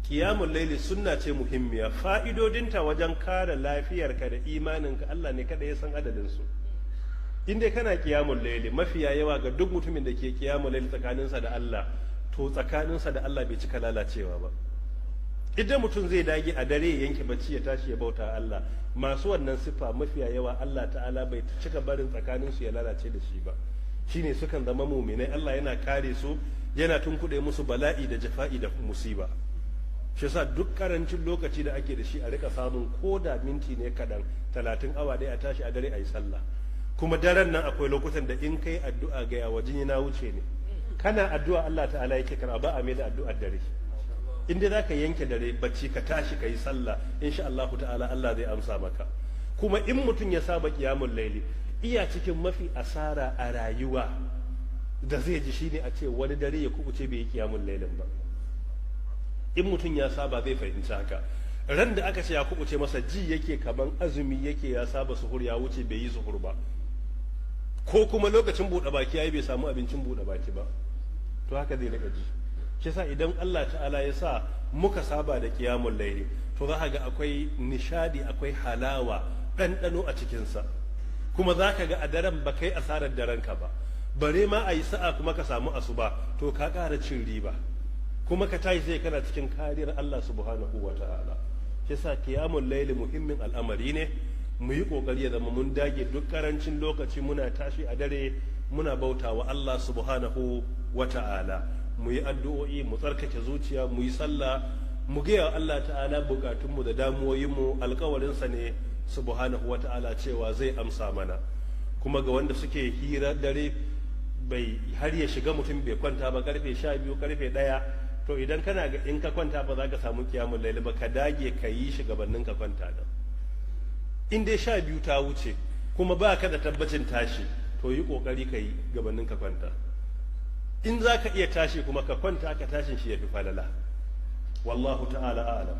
kiyamul laili sunna ce muhimmiya, fa'idodinta wajen kare lafiyarka da imaninka Allah ne kada ya san adadin su. In dai kana kiyamul laili, mafiya yawa ga duk mutumin da ke kiyamul laili tsakaninsa da Allah, to tsakaninsa da Allah bai cika lalacewa ba. Idan mutum zai dage a dare ya yanke bacci ya tashi ya bauta Allah, masu wannan sifa mafiya yawa Allah ta'ala bai cika barin tsakaninsu ya lalace da shi ba. Shine sukan zama muminai, Allah yana kare su, yana tunkuɗe musu bala'i da jafa'i da musiba. Shi yasa duk karancin lokaci da ake da shi a rika samun ko da minti ne kaɗan, 30 awa ɗaya a tashi a dare a yi sallah. Kuma daren nan akwai lokutan da in kai addu'a ga yawa jini na wuce ne, kana addu'a Allah ta'ala yake karɓa, ba a mai da addu'ar dare. In dai zaka yanke dare bacci ka tashi ka yi sallah, insha Allah ta'ala Allah zai amsa maka. Kuma in mutum ya saba qiyamul laili, iya cikin mafi asara a rayuwa da zai ji shine a ce wani dare ya kubuce bai yi qiyamul lailin ba. In mutum ya saba zai fahimci haka. Ran da aka ce ya kubuce masa ji yake kaman azumi yake, ya saba suhur ya wuce bai yi suhur ba, ko kuma lokacin buɗe baki yayi bai samu abincin buɗe baki ba, to haka zai rika ji. Shi yasa idan Allah ta'ala ya sa muka saba da qiyamul layli, to za ka ga akwai nishadi, akwai halawa, ɗanɗano a cikinsa, kuma za ka ga a daren ba kai asarar daren ka ba, bare ma a yi sa'a kuma ka samu asuba, to ka ƙara cin riba, kuma ka tashi sai kana cikin kariyar Allah subhanahu wa ta'ala. Shi yasa qiyamul layli muhimmin al'amari ne, mu yi kokari ya zama mun dage duk karancin lokaci muna tashi a dare muna bautawa Allah subhanahu wa ta'ala, mu yi addu'o'i, mu tsarkake zuciya, mu yi sallah, mu gaya Allah ta'ala bukatunmu da damuwoyinmu, alkawarinsa ne subhanahu wa ta'ala cewa zai amsa mana. Kuma ga wanda suke hira dare bai har ya shiga mutum bai kwanta ba karfe 12 karfe 1, to idan kana ga in ka kwanta ba za ka samu kiyamul laili ba, ka dage ka yi shi gabanin ka kwanta da. In dai 12 ta wuce kuma ba ka da tabbacin tashi, to yi kokari ka yi gabanin ka kwanta. In za ka iya tashi kuma ka kwanta, ka tashin shi ya fi falala. Wallahu ta'ala a'lam.